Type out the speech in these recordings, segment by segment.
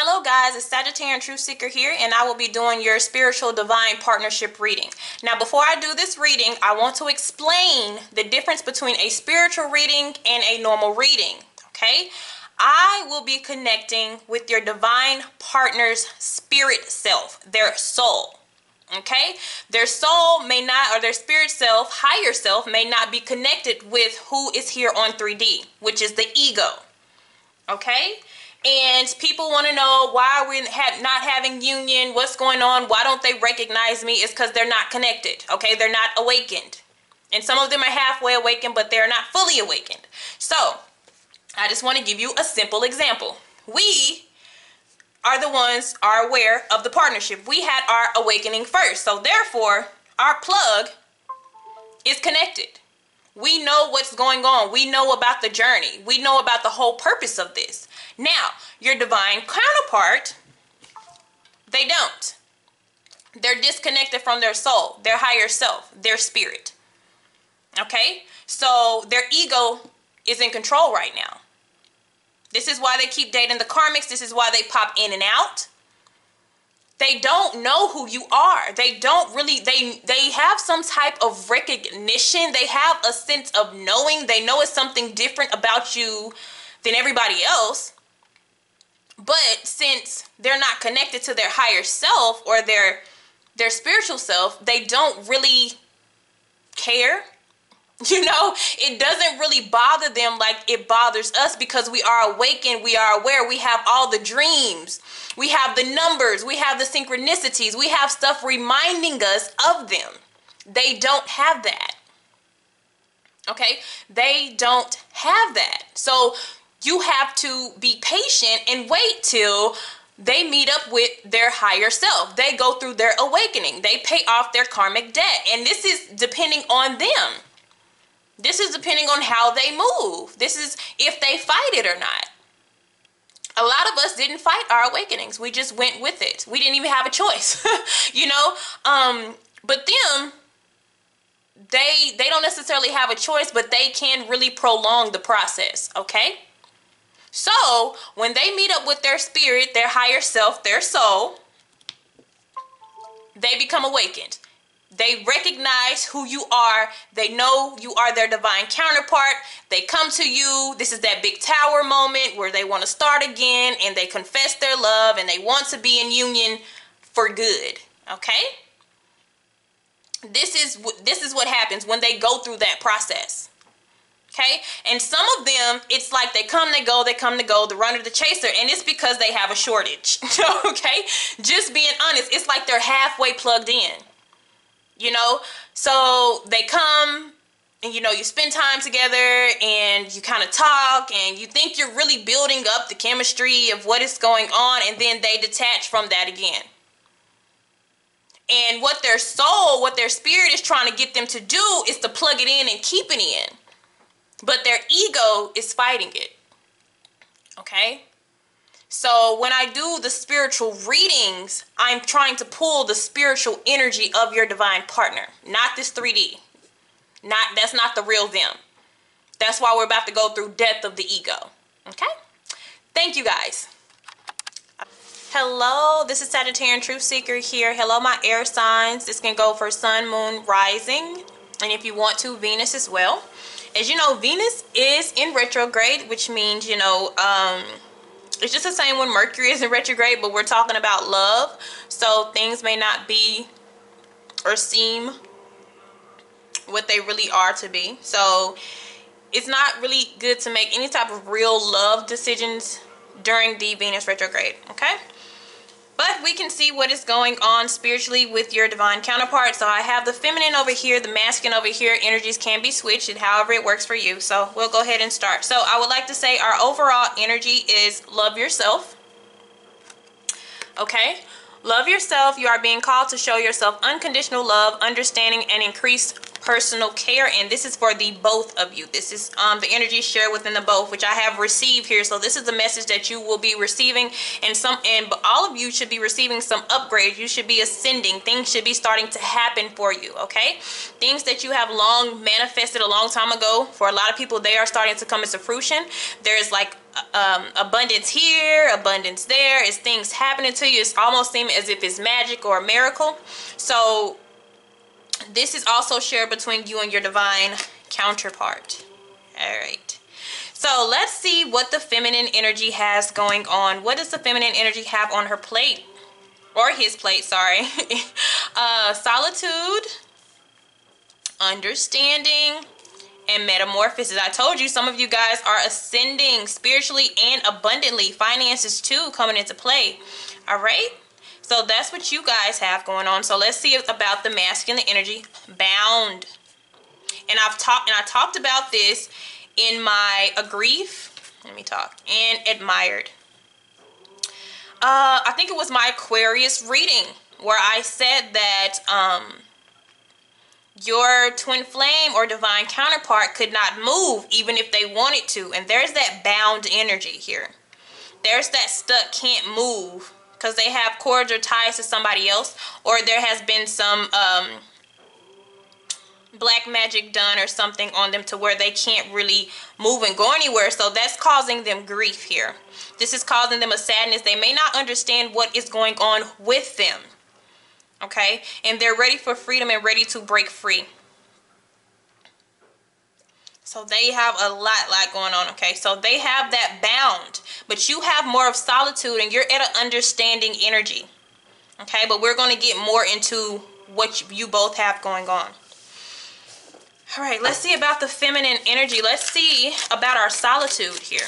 Hello guys, it's Sagittarian Truth Seeker here, and I will be doing your spiritual divine partnership reading. Now before I do this reading, I want to explain the difference between a spiritual reading and a normal reading, okay? I will be connecting with your divine partner's spirit self, their soul, okay? Their soul may not, or their spirit self, higher self, may not be connected with who is here on 3D, which is the ego, okay? And people want to know why we're not having union, what's going on, why don't they recognize me? It's because they're not connected, okay? They're not awakened. And some of them are halfway awakened, but they're not fully awakened. So, I just want to give you a simple example. We are the ones are aware of the partnership. We had our awakening first. So, therefore, our plug is connected. We know what's going on. We know about the journey. We know about the whole purpose of this. Now, your divine counterpart, they don't. They're disconnected from their soul, their higher self, their spirit. Okay? So their ego is in control right now. This is why they keep dating the karmics. This is why they pop in and out. They don't know who you are. They don't really, they have some type of recognition. They have a sense of knowing. They know it's something different about you than everybody else. But since they're not connected to their higher self or their spiritual self, they don't really care. You know, it doesn't really bother them like it bothers us because we are awakened, we are aware, we have all the dreams, we have the numbers, we have the synchronicities, we have stuff reminding us of them. They don't have that. Okay? They don't have that. So you have to be patient and wait till they meet up with their higher self. They go through their awakening. They pay off their karmic debt. And this is depending on them. This is depending on how they move. This is if they fight it or not. A lot of us didn't fight our awakenings. We just went with it. We didn't even have a choice, you know? But them, they don't necessarily have a choice, but they can really prolong the process, okay? So, when they meet up with their spirit, their higher self, their soul, they become awakened. They recognize who you are. They know you are their divine counterpart. They come to you. This is that big tower moment where they want to start again and they confess their love and they want to be in union for good. Okay? This is what happens when they go through that process. Okay? And some of them, it's like they come, they go, the runner, the chaser, and it's because they have a shortage. Okay? Just being honest, it's like they're halfway plugged in. You know, so they come and, you know, you spend time together and you kind of talk and you think you're really building up the chemistry of what is going on, and then they detach from that again. And what their soul, what their spirit is trying to get them to do is to plug it in and keep it in. But their ego is fighting it. Okay? So when I do the spiritual readings, I'm trying to pull the spiritual energy of your divine partner, not this 3D. That's not the real them. That's why we're about to go through death of the ego. Okay? Thank you guys. Hello, this is Sagittarian Truth Seeker here. Hello, my air signs. This can go for sun, moon, rising, and if you want to, Venus as well. As you know, Venus is in retrograde, which means, you know, it's just the same when Mercury is in retrograde, but we're talking about love. So things may not be or seem what they really are to be. So it's not really good to make any type of real love decisions during the Venus retrograde, okay? But we can see what is going on spiritually with your divine counterpart. So I have the feminine over here, the masculine over here. Energies can be switched and however it works for you. So we'll go ahead and start. So I would like to say our overall energy is love yourself. Okay? Love yourself. You are being called to show yourself unconditional love, understanding, and increased personal care, and this is for the both of you. This is the energy shared within the both, which I have received here. So this is the message that you will be receiving, and all of you should be receiving some upgrades. You should be ascending. Things should be starting to happen for you, okay? Things that you have long manifested a long time ago. For a lot of people, they are starting to come into fruition. There's like abundance here, abundance there. It's things happening to you. It's almost seeming as if it's magic or a miracle. So this is also shared between you and your divine counterpart. All right. So let's see what the feminine energy has going on. What does the feminine energy have on her plate? Or his plate, sorry. Solitude, understanding, and metamorphosis. I told you some of you guys are ascending spiritually and abundantly. Finances too coming into play. All right. So that's what you guys have going on. So let's see about the masculine energy. Bound. And I talked about this in my grief. Let me talk. And admired. I think it was my Aquarius reading where I said that your twin flame or divine counterpart could not move even if they wanted to. And there's that bound energy here. There's that stuck, can't move, because they have cords or ties to somebody else, or there has been some black magic done or something on them to where they can't really move and go anywhere. So that's causing them grief here. This is causing them a sadness. They may not understand what is going on with them. Okay, and they're ready for freedom and ready to break free. So they have a lot going on. Okay, so they have that bound, but you have more of solitude and you're at an understanding energy. Okay, but we're going to get more into what you both have going on. All right, let's see about the feminine energy. Let's see about our solitude here.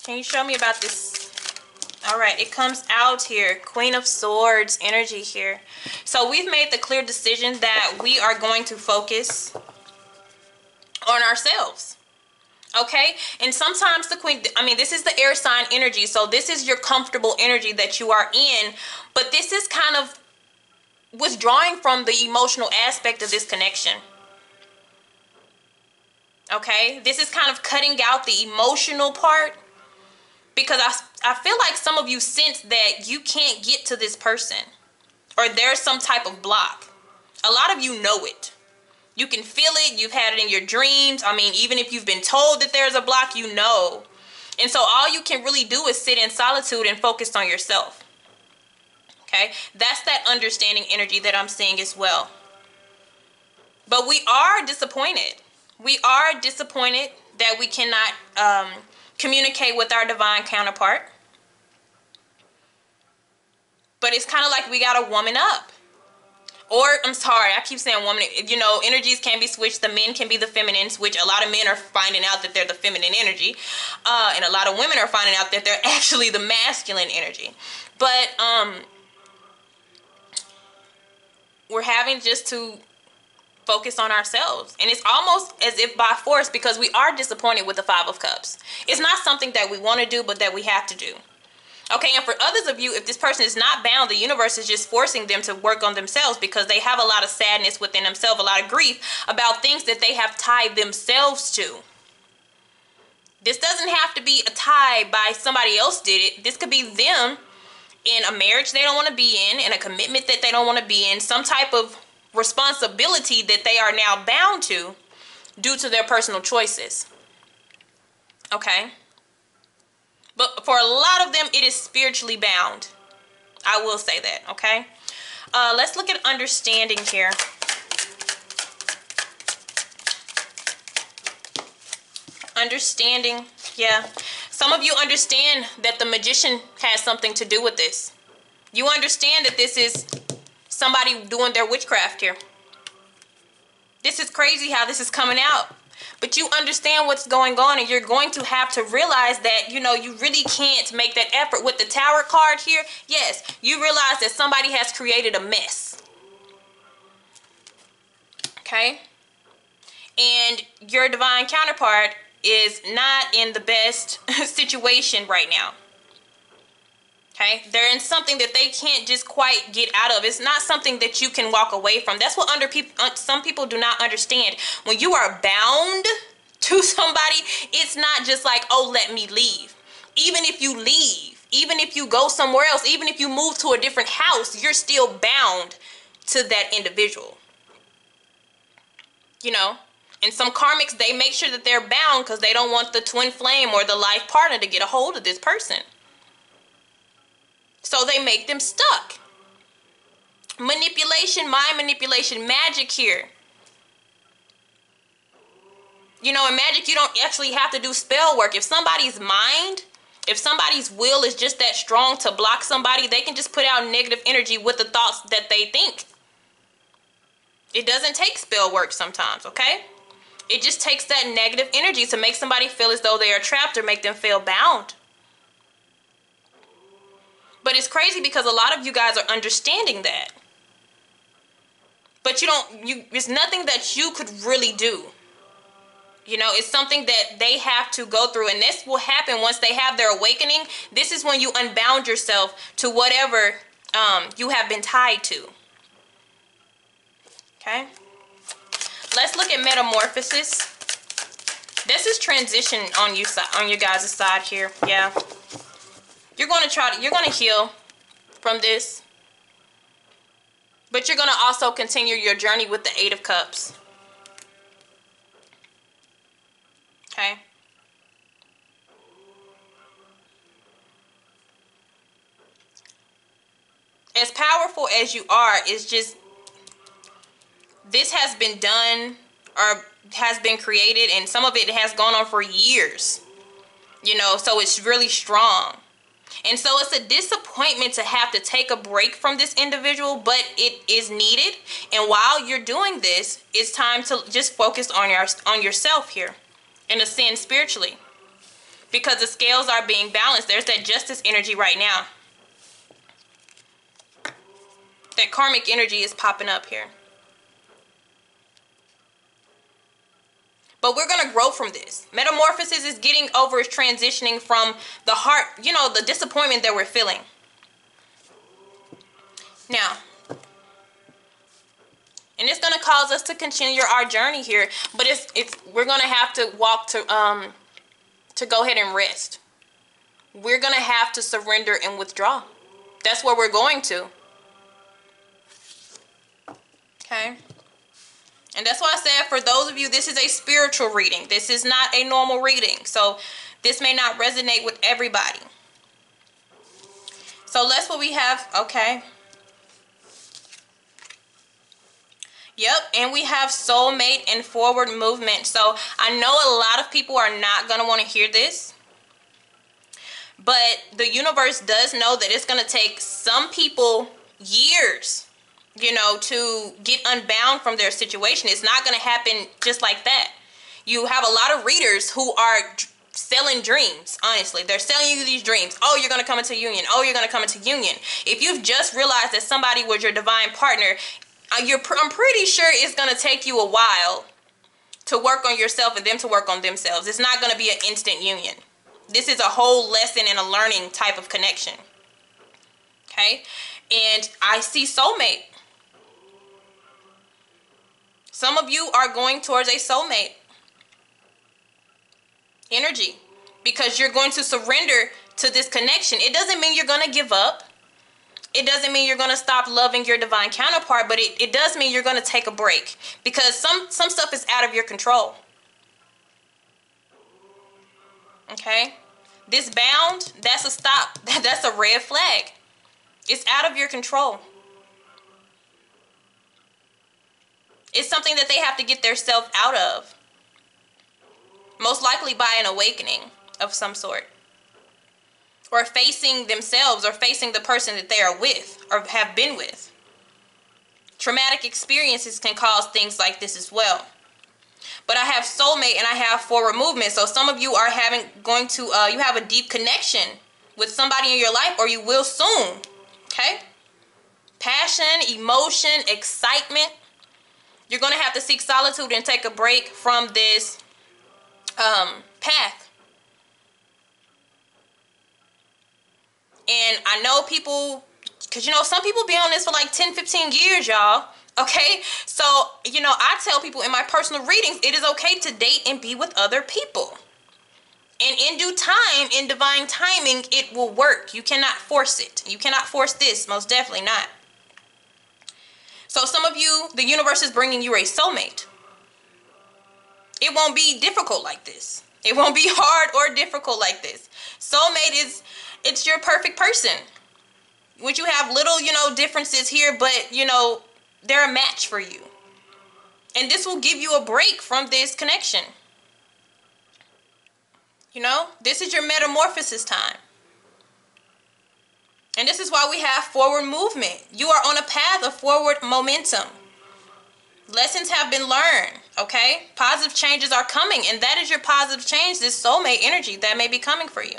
Can you show me about this? All right, it comes out here. Queen of Swords energy here. So we've made the clear decision that we are going to focus on ourselves. Okay? And sometimes this is the air sign energy. So this is your comfortable energy that you are in. But this is kind of withdrawing from the emotional aspect of this connection. Okay? This is kind of cutting out the emotional part. Because I feel like some of you sense that you can't get to this person. Or there's some type of block. A lot of you know it. You can feel it. You've had it in your dreams. I mean, even if you've been told that there's a block, you know. And so all you can really do is sit in solitude and focus on yourself. Okay? That's that understanding energy that I'm seeing as well. But we are disappointed. We are disappointed that we cannot communicate with our divine counterpart. But it's kind of like we got to woman up. Or, I'm sorry, I keep saying woman. You know, energies can be switched. The men can be the feminines, which a lot of men are finding out that they're the feminine energy. And a lot of women are finding out that they're actually the masculine energy. But we're having just to focus on ourselves. And it's almost as if by force, because we are disappointed with the Five of Cups. It's not something that we want to do, but that we have to do. Okay, and for others of you, if this person is not bound, the universe is just forcing them to work on themselves because they have a lot of sadness within themselves, a lot of grief about things that they have tied themselves to. This doesn't have to be a tie by somebody else did it. This could be them in a marriage they don't want to be in a commitment that they don't want to be in, some type of responsibility that they are now bound to due to their personal choices. Okay? But for a lot of them, it is spiritually bound. I will say that, okay? Let's look at understanding here. Understanding, yeah. Some of you understand that the magician has something to do with this. You understand that this is somebody doing their witchcraft here. This is crazy how this is coming out. But you understand what's going on, and you're going to have to realize that, you know, you really can't make that effort. With the Tower card here, yes, you realize that somebody has created a mess. Okay? And your divine counterpart is not in the best situation right now. Okay, they're in something that they can't just quite get out of. It's not something that you can walk away from. That's what some people do not understand. When you are bound to somebody, it's not just like, oh, let me leave. Even if you leave, even if you go somewhere else, even if you move to a different house, you're still bound to that individual. You know, and some karmics, they make sure that they're bound because they don't want the twin flame or the life partner to get a hold of this person. So they make them stuck. Manipulation, mind manipulation, magic here. You know, in magic, you don't actually have to do spell work. If somebody's mind, if somebody's will is just that strong to block somebody, they can just put out negative energy with the thoughts that they think. It doesn't take spell work sometimes, okay? It just takes that negative energy to make somebody feel as though they are trapped or make them feel bound. But it's crazy because a lot of you guys are understanding that. But it's nothing that you could really do. You know, it's something that they have to go through. And this will happen once they have their awakening. This is when you unbound yourself to whatever you have been tied to. Okay? Let's look at Metamorphosis. This is transition on you guys' side here. Yeah. You're going to heal from this. But you're going to also continue your journey with the Eight of Cups. Okay? As powerful as you are, it's just, this has been done or has been created, and some of it has gone on for years. You know, so it's really strong. And so it's a disappointment to have to take a break from this individual, but it is needed. And while you're doing this, it's time to just focus on yourself here, in a sense, spiritually. Because the scales are being balanced. There's that justice energy right now. That karmic energy is popping up here. But we're going to grow from this. Metamorphosis is getting over, transitioning from the heart, you know, the disappointment that we're feeling. Now, and it's going to cause us to continue our journey here, but we're going to have to walk to go ahead and rest. We're going to have to surrender and withdraw. That's where we're going to. Okay? And that's why I said, for those of you, this is a spiritual reading. This is not a normal reading. So this may not resonate with everybody. So that's what we have. Okay. Yep. And we have soulmate and forward movement. So I know a lot of people are not going to want to hear this. But the universe does know that it's going to take some people years, you know, to get unbound from their situation. It's not going to happen just like that. You have a lot of readers who are selling dreams, honestly. They're selling you these dreams. Oh, you're going to come into union. Oh, you're going to come into union. If you've just realized that somebody was your divine partner, I'm pretty sure it's going to take you a while to work on yourself and them to work on themselves. It's not going to be an instant union. This is a whole lesson and a learning type of connection. Okay? And I see soulmate. Some of you are going towards a soulmate energy because you're going to surrender to this connection. It doesn't mean you're going to give up. It doesn't mean you're going to stop loving your divine counterpart, but it does mean you're going to take a break because some stuff is out of your control. Okay? This bound, that's a stop. That's a red flag. It's out of your control. It's something that they have to get themselves out of. Most likely by an awakening of some sort. Or facing themselves or facing the person that they are with or have been with. Traumatic experiences can cause things like this as well. But I have soulmate and I have forward movement. So some of you are you have a deep connection with somebody in your life, or you will soon. Okay? Passion, emotion, excitement. You're going to have to seek solitude and take a break from this path. And I know people, because, you know, some people be on this for like 10, 15 years, y'all. Okay? So, you know, I tell people in my personal readings, it is okay to date and be with other people. And in due time, in divine timing, it will work. You cannot force it. You cannot force this, most definitely not. So some of you, the universe is bringing you a soulmate. It won't be difficult like this. It won't be hard or difficult like this. Soulmate is, it's your perfect person. Which you have little, you know, differences here, but, you know, they're a match for you. And this will give you a break from this connection. You know, this is your metamorphosis time. And this is why we have forward movement. You are on a path of forward momentum. Lessons have been learned, okay? Positive changes are coming, and that is your positive change, this soulmate energy that may be coming for you.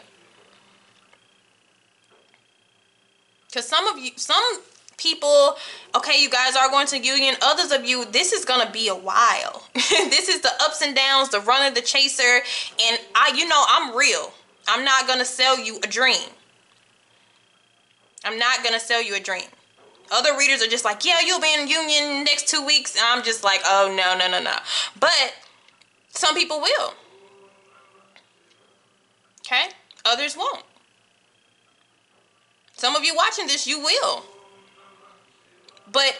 Because some people, okay, you guys are going to union. Others of you, this is going to be a while. This is the ups and downs, the runner, the chaser. And you know, I'm real. I'm not going to sell you a dream. I'm not going to sell you a dream. Other readers are just like, yeah, you'll be in union next 2 weeks. And I'm just like, oh, no. But some people will. Okay? Others won't. Some of you watching this, you will. But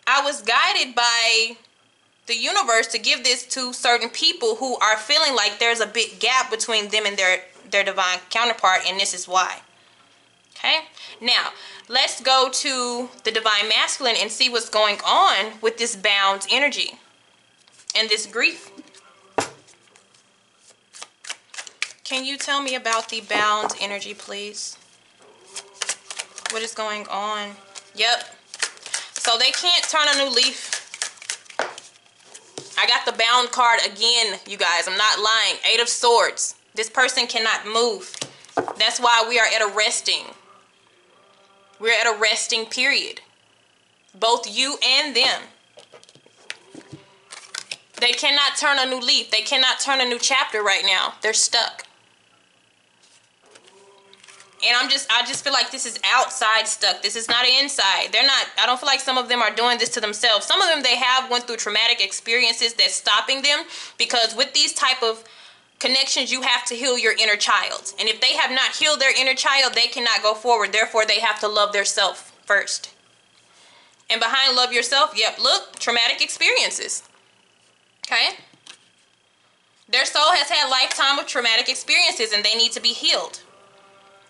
I was guided by the universe to give this to certain people who are feeling like there's a big gap between them and their divine counterpart, and this is why. Okay? Now, let's go to the divine masculine and see what's going on with this bound energy and this grief. Can you tell me about the bound energy, please? What is going on? Yep. So they can't turn a new leaf. I got the bound card again, you guys. I'm not lying. 8 of Swords. This person cannot move. That's why we are at a resting. We're at a resting period. Both you and them. They cannot turn a new leaf. They cannot turn a new chapter right now. They're stuck. And I just feel like this is outside stuck. This is not inside. They're not, I don't feel like some of them are doing this to themselves. Some of them, they have went through traumatic experiences that's stopping them, because with these type of connections, you have to heal your inner child. And if they have not healed their inner child, they cannot go forward. Therefore, they have to love their self first. And behind love yourself, yep, look, traumatic experiences. Okay? Their soul has had a lifetime of traumatic experiences, and they need to be healed.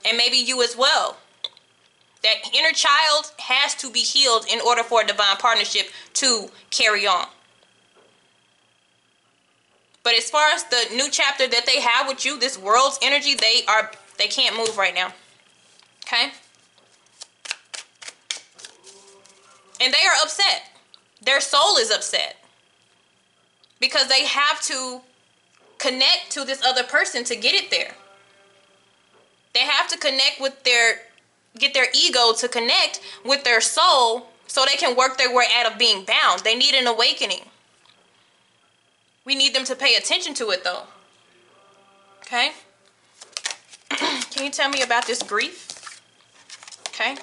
And maybe you as well. That inner child has to be healed in order for a divine partnership to carry on. But as far as the new chapter that they have with you, this world's energy, they can't move right now. Okay? And they are upset. Their soul is upset. Because they have to connect to this other person to get it there. They have to connect with get their ego to connect with their soul so they can work their way out of being bound. They need an awakening. We need them to pay attention to it though. Okay? Can you tell me about this grief? Okay?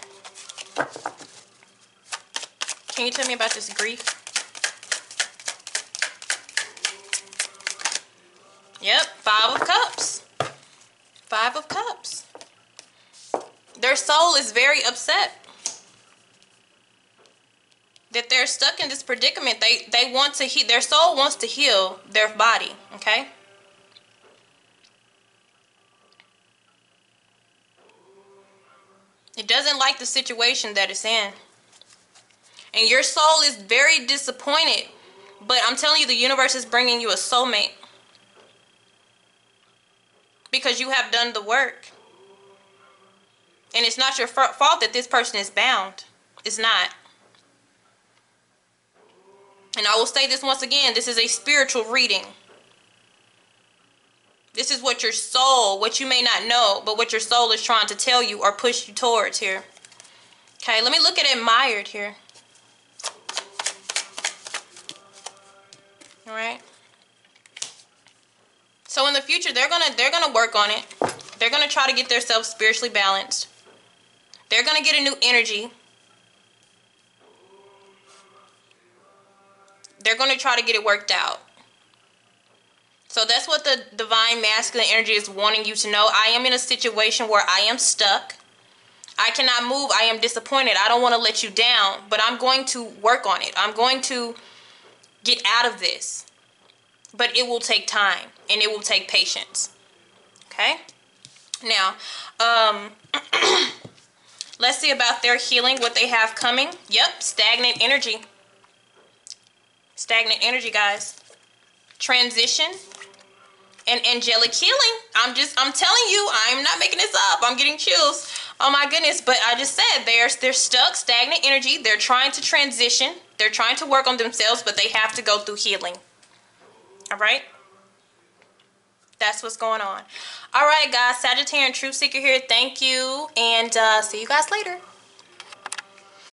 Can you tell me about this grief? Yep, 5 of Cups. 5 of Cups. Their soul is very upset that they're stuck in this predicament. They want to heal. Their soul wants to heal their body. Okay? It doesn't like the situation that it's in. And your soul is very disappointed. But I'm telling you, the universe is bringing you a soulmate. Because you have done the work. And it's not your fault that this person is bound. It's not. And I will say this once again. This is a spiritual reading. This is what your soul, what you may not know, but what your soul is trying to tell you or push you towards here. Okay, let me look at admired here. All right. So in the future, they're gonna work on it. They're gonna try to get themselves spiritually balanced. They're going to get a new energy. They're going to try to get it worked out. So that's what the divine masculine energy is wanting you to know. I am in a situation where I am stuck. I cannot move. I am disappointed. I don't want to let you down, but I'm going to work on it. I'm going to get out of this. But it will take time and it will take patience. Okay? Now, let's see about their healing, what they have coming. Yep, stagnant energy. Stagnant energy, guys. Transition and angelic healing. I'm telling you, I'm not making this up. I'm getting chills. Oh my goodness. But I just said they're stuck, stagnant energy. They're trying to transition. They're trying to work on themselves, but they have to go through healing. All right? That's what's going on. All right, guys. Sagittarian Truth Seeker here. Thank you. And see you guys later.